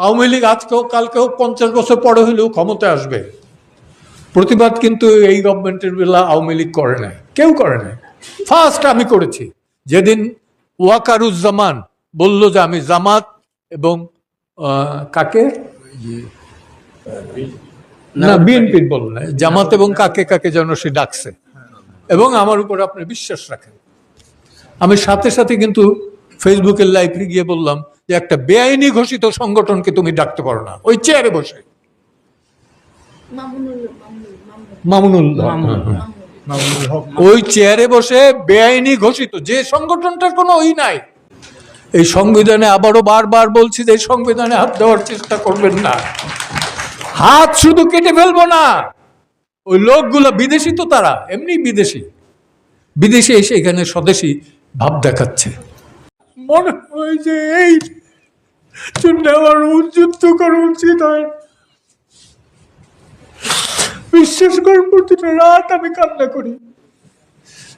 আওয়ামী লীগ আজকেও কালকেও 50 বছর পরে হলেও ক্ষমতায় আসবে। প্রতিবাদ কিন্তু এই গভর্নমেন্টের বেলা আওয়ামী লীগ করে নাই, কেউ করে নাই। ফার্স্ট আমি করেছি যেদিন ওয়াকারুজ্জামান বলল যে আমি জামাত এবং কাকে না বিএনপির বল না, জামাত এবং কাকে কাকে যেন সে ডাকছে, এবং আমার উপর আপনি বিশ্বাস রাখেন। আমি সাথে সাথে কিন্তু ফেসবুকের লাইভে গিয়ে বললাম যে একটা বেআইনি ঘোষিত সংগঠনকে তুমি ডাকতে পারো না ওই চেয়ারে বসে। মামুনুল হক ওই চেয়ারে বসে বেআইনি ঘোষিত যে সংগঠনটার কোনো ওই নাই। এই সংবিধানে আবারও বারবার বলছি যে এই সংবিধানে হাত দেওয়ার চেষ্টা করবেন না। হাত শুধু কেটে ফেলবো না, ওই লোকগুলো বিদেশি, তো তারা এমনি বিদেশি এসে এখানে স্বদেশী ভাব দেখাচ্ছে। মনে হয় যে এই জন্য আমার যুদ্ধ করা উচিত হয়। বিশ্বাস করার প্রতিটা রাত আমি কান্না করি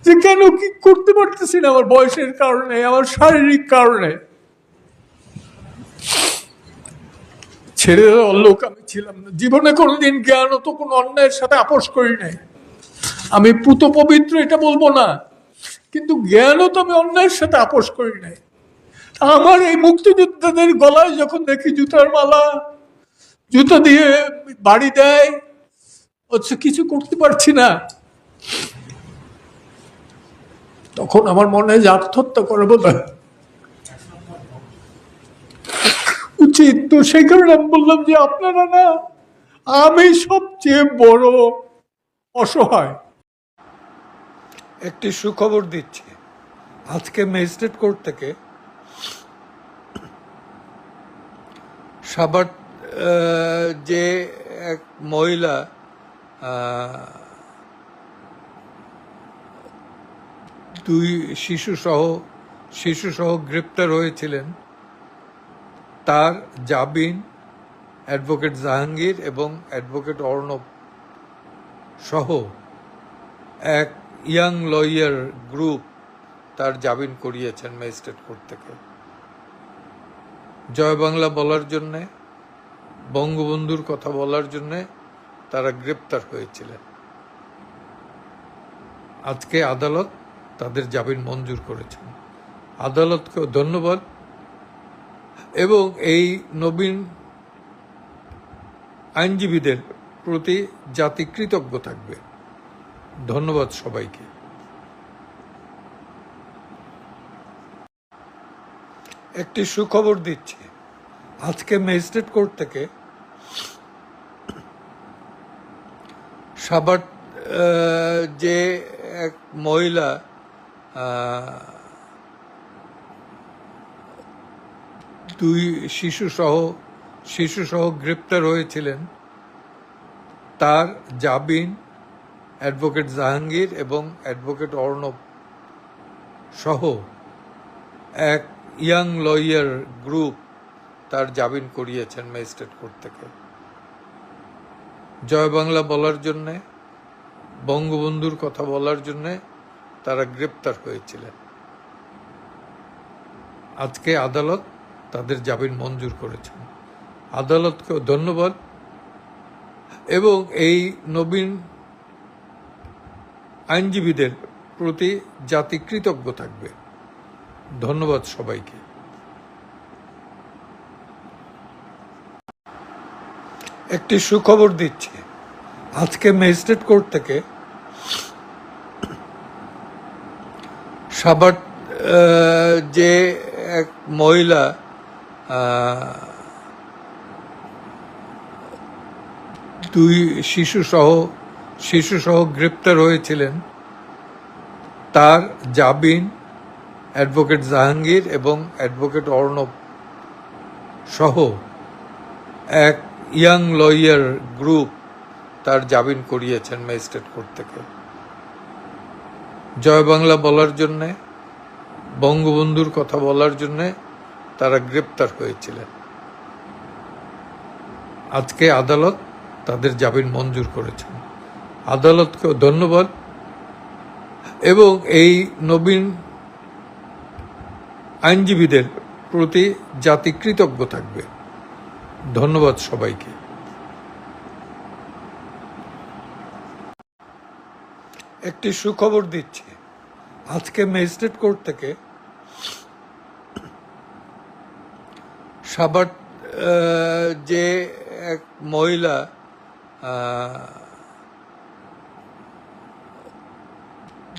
যে কেন কি করতে পারতেছি না, আমার বয়সের কারণে, আমার শারীরিক কারণে। ছেড়ে দেওয়ার লোক আমি ছিলাম না, জীবনে কোনোদিন জ্ঞান তো কোনো অন্যায়ের সাথে আপোষ করি নাই। আমি পুত পবিত্র এটা বলবো না, কিন্তু জ্ঞানও তো আমি অন্যায়ের সাথে আপোষ করি নাই। আমার এই মুক্তিযোদ্ধাদের গলায় যখন দেখি জুতার মালা, জুতা দিয়ে বাড়ি দেয়, হচ্ছে কিছু করতে পারছি না, তখন আমার মনে হয় যে আত্মহত্যা করে বোধ উচিত। তো সেই কারণে আমি বললাম যে আপনারা না, আমি সবচেয়ে বড় অসহায়। একটি সুখবর দিচ্ছি, আজকে ম্যাজিস্ট্রেট কোর্ট থেকে সাভার যে এক মহিলা দুই শিশুসহ গ্রেপ্তার হয়েছিলেন, তার জামিন অ্যাডভোকেট জাহাঙ্গীর এবং অ্যাডভোকেট অর্ণব সহ এক ইয়াং লয়ার গ্রুপ তার জামিন করিয়েছেন ম্যাজিস্ট্রেট কোর্ট থেকে। জয় বাংলা বলার জন্যে, বঙ্গবন্ধুর কথা বলার জন্যে তারা গ্রেপ্তার হয়েছিলেন। আজকে আদালত তাদের জামিন মঞ্জুর করেছেন, আদালতকেও ধন্যবাদ। এবং এই নবীন আইনজীবীদের প্রতি জাতি কৃতজ্ঞ থাকবে। ধন্যবাদ সবাইকে। একটি সুখবর দিচ্ছি, আজকে ম্যাজিস্ট্রেট কোর্ট থেকে সাভার যে এক মহিলা দুই শিশুসহ গ্রেপ্তার হয়েছিলেন, তার জামিন অ্যাডভোকেট জাহাঙ্গীর এবং অ্যাডভোকেট অর্ণব সহ এক ইয়াং লয়ার গ্রুপ তার জামিন করিয়েছেন ম্যাজিস্ট্রেট কোর্ট থেকে। জয় বাংলা বলার জন্যে, বঙ্গবন্ধুর কথা বলার জন্যে তারা গ্রেপ্তার হয়েছিলেন। আজকে আদালত তাদের জামিন মঞ্জুর করেছেন, আদালতকেও ধন্যবাদ। এবং এই নবীন আইনজীবীদের প্রতি জাতি কৃতজ্ঞ থাকবে। ধন্যবাদ সবাইকে। একটি সুখবর দিচ্ছি, আজকে ম্যাজিস্ট্রেট কোর্ট থেকে সাভার যে এক মহিলা দুই শিশুসহ গ্রেপ্তার হয়েছিলেন, তার জামিন অ্যাডভোকেট জাহাঙ্গীর এবং অ্যাডভোকেট অর্ণব সহ এক ইয়াং লয়ার গ্রুপ তার জামিন করিয়েছেন ম্যাজিস্ট্রেট কোর্ট থেকে। জয় বাংলা বলার জন্যে, বঙ্গবন্ধুর কথা বলার জন্যে তারা গ্রেপ্তার হয়েছিলেন। আজকে আদালত তাদের জামিন মঞ্জুর করেছেন, আদালতকেও ধন্যবাদ। এবং এই নবীন আইনজীবীদের প্রতি জাতি কৃতজ্ঞ থাকবে। ধন্যবাদ সবাইকে। একটি সুখবর দিচ্ছি, আজকে ম্যাজিস্ট্রেট কোর্ট থেকে সাভার যে এক মহিলা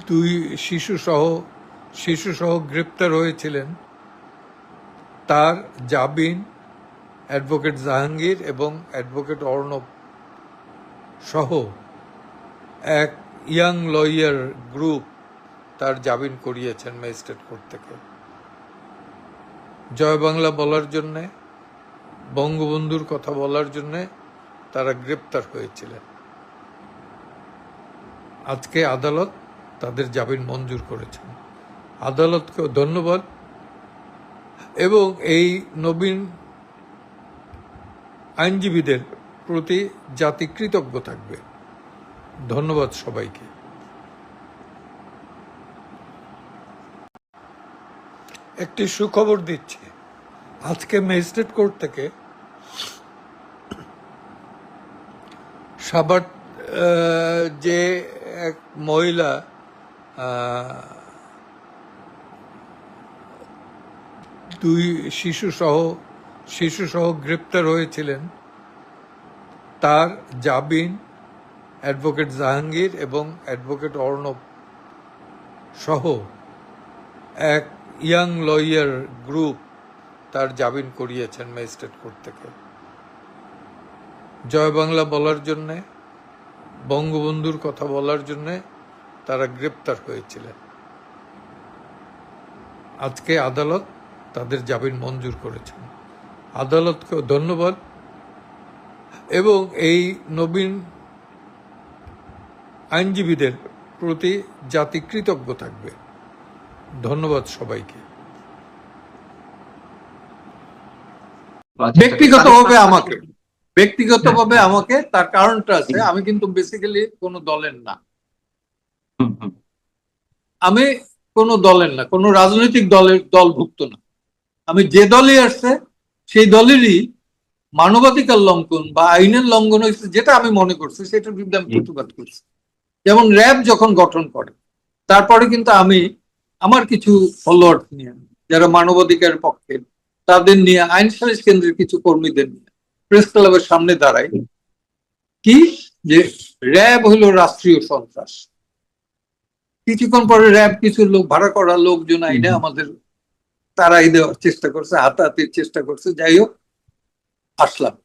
দুই শিশুসহ গ্রেপ্তার হয়েছিলেন, তার জামিন অ্যাডভোকেট জাহাঙ্গীর এবং অ্যাডভোকেট অর্ণব সহ এক ইয়াং লয়ার গ্রুপ তার জামিন করিয়েছেন ম্যাজিস্ট্রেট কোর্ট থেকে। জয় বাংলা বলার জন্যে, বঙ্গবন্ধুর কথা বলার জন্যে তারা গ্রেপ্তার হয়েছিলেন। আজকে আদালত তাদের জামিন মঞ্জুর করেছেন, আদালতকেও ধন্যবাদ। এবং এই নবীন আইনজীবীদের প্রতি জাতি কৃতজ্ঞ থাকবে। ধন্যবাদ সবাইকে। একটি সুখবর দিচ্ছি, আজকে ম্যাজিস্ট্রেট কোর্ট থেকে সাভার যে এক মহিলা দুই শিশুসহ গ্রেপ্তার হয়েছিলেন, তার জামিন অ্যাডভোকেট জাহাঙ্গীর এবং অ্যাডভোকেট অর্ণব সহ এক ইয়াং লয়ার গ্রুপ তার জামিন করিয়েছেন ম্যাজিস্ট্রেট কোর্ট থেকে। জয় বাংলা বলার জন্যে, বঙ্গবন্ধুর কথা বলার জন্যে তারা গ্রেপ্তার হয়েছিলেন। আজকে আদালত তাদের জামিন মঞ্জুর করেছেন, আদালতকেও ধন্যবাদ। এবং এই নবীন আইনজীবীদের প্রতি জাতি কৃতজ্ঞ থাকবে। ধন্যবাদ সবাইকে। ব্যক্তিগতভাবে আমাকে তার কারণটা আছে, আমি কিন্তু বেসিক্যালি কোনো দলের না, আমি কোনো দলের না, কোনো রাজনৈতিক দলভুক্ত না। আমি যে দলই আসছে সেই দলেরই মানবাধিকার লঙ্ঘন বা আইনের লঙ্ঘন হয়েছে যেটা আমি মনে করছি সেটার বিরুদ্ধে আমি প্রতিবাদ করছি। যেমন র্যাব যখন গঠন করে তারপরে কিন্তু আমি আমার কিছু ফলোয়ার নিয়ে যারা মানবাধিকারের পক্ষে, তাদের নিয়ে আইন সালিশ কেন্দ্রের কিছু কর্মীদের নিয়ে প্রেস ক্লাবের সামনে দাঁড়াই কি যে র্যাব হলো রাষ্ট্রীয় সন্ত্রাস। কিছুক্ষণ পরে র্যাব কিছু লোক ভাড়া করা লোকজন আইনে আমাদের তারাই দেওয়ার চেষ্টা করছে, হাতাহাতির চেষ্টা করছে। যাই হোক, আসলাম।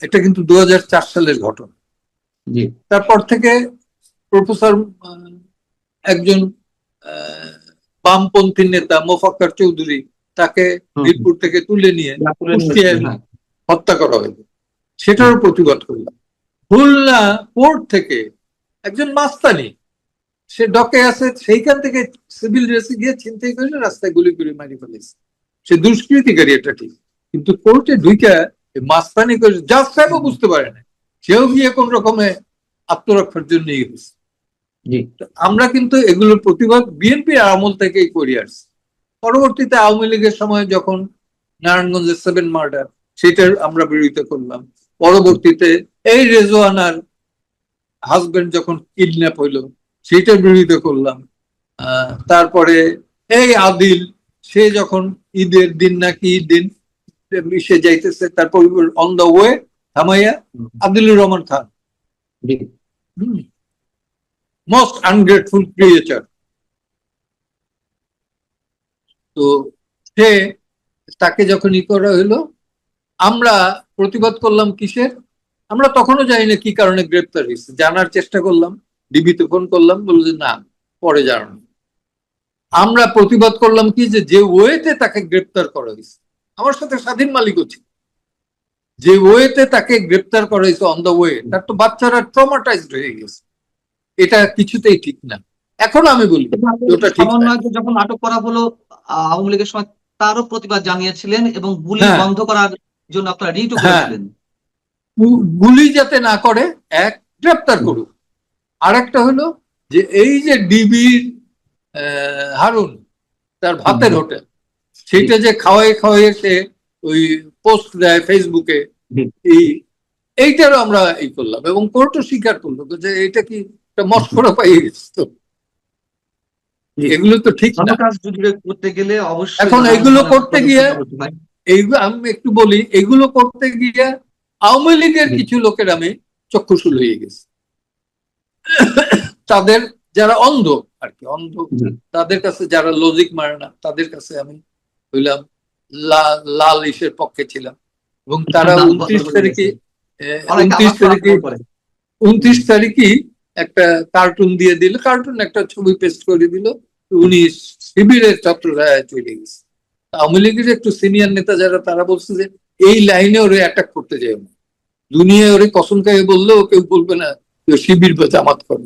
এটা কিন্তু 2004 সালের ঘটনা। তারপর থেকে প্রফেসর একজন বামপন্থী নেতা মোফাক্কার চৌধুরী, তাকে মিরপুর থেকে তুলে নিয়ে কুষ্টিয়ায় হত্যা করা হয়েছে, সেটারও প্রতিবাদ করলাম। খুলনা পোর্ট থেকে একজন মাস্তানি, সে ডকে আছে, সেইখান থেকে সিভিল ড্রেসে গিয়ে ছিনতাই করে রাস্তায় গুলি করে মারি ফেলেছে। সে দুষ্কৃতিকারী, এটা ঠিক, কিন্তু কোর্টে ঢুকে মাস্তানি করে জাজ সাহেবও বুঝতে পারে না, সেও গিয়ে কোন রকমে আত্মরক্ষার জন্য গেছে। আমরা কিন্তু এগুলোর প্রতিবাদ বিএনপির আমল থেকেই করে আসছি। পরবর্তীতে আওয়ামী লীগের সময় যখন নারায়ণগঞ্জের 7 মার্ডার, সেটার আমরা বিরোধিতা করলাম। পরবর্তীতে এই রেজওয়ানার হাজবেন্ড যখন কিডন্যাপ হইলো সেটার বিরোধিতা করলাম। তারপরে এই আদিল, সে যখন ঈদের দিন নাকি ঈদ দিন মিশে যাইতেছে, তারপর অন দ্য ওয়ে থামাইয়া Adilur Rahman Khan, most ungrateful creature. তো সে তাকে যখন ই করা হইলো, আমরা প্রতিবাদ করলাম কিসের? আমরা তখনও জানি না কি কারণে গ্রেপ্তার হয়েছে, জানার চেষ্টা করলাম, ডিবিতে ফোন করলাম, বলল যে না, পরে জানানো। আমরা প্রতিবাদ করলাম কি যে ওয়েতে তাকে গ্রেপ্তার করা হয়েছে, আমার সাথে স্বাধীন মালিকও ছিল, যে ওয়েতে তাকে গ্রেপ্তার করা হয়েছে অন দ্য ওয়ে, তার তো বাচ্চারা ট্রমাটাইজড হয়ে গেছে। এটা কিছুতেই ঠিক না। এখন আমি বলি ওটা ঠিক না। যখন আটক করা হলো আওয়ামী লীগের সময় তারও প্রতিবাদ জানিয়েছিলেন এবং গুলি বন্ধ করার জন্য আপনারা রিটও করেছিলেন। গুলি যাতে না করে, এক গ্রেপ্তার করুক, আর একটা হলো যে এই যে ডিবির হারুন, তার ভাতের হোটেল, সেটা যে খাওয়াই সে ওই পোস্ট দেয় ফেসবুকে এই এইটারও আমরা এই করলাম, এবং কোর্টও স্বীকার করলো যে এটা কি একটা মস্করা পাইয়ে গেছে। তো এগুলো তো ঠিক না। ভালো কাজ যদি করতে গেলে অবশ্যই এখন এগুলো করতে গিয়ে এইগুলো আমি একটু বলি, এগুলো করতে গিয়ে আওয়ামী লীগের কিছু লোকের আমি চক্ষুশূল হয়ে গেছি। তাদের যারা অন্ধ আর কি, অন্ধ, তাদের কাছে যারা লজিক মারে না, তাদের কাছে আমি হইলাম লাল ইসের পক্ষে ছিলাম। এবং তারা 29 তারিখে একটা কার্টুন দিয়ে দিল, কার্টুন একটা ছবি পেস্ট করে দিল, উনি শিবিরের চট্টগ্রামে চলে গেছে। আওয়ামী লীগের একটু সিনিয়র নেতা যারা, তারা বলছে যে এই লাইনে ওরে অ্যাটাক করতে যাবে না, দুনিয়ায় ওরে কসম খাইয়ে বললেও কেউ বলবে না শিবির বা জামাত করে।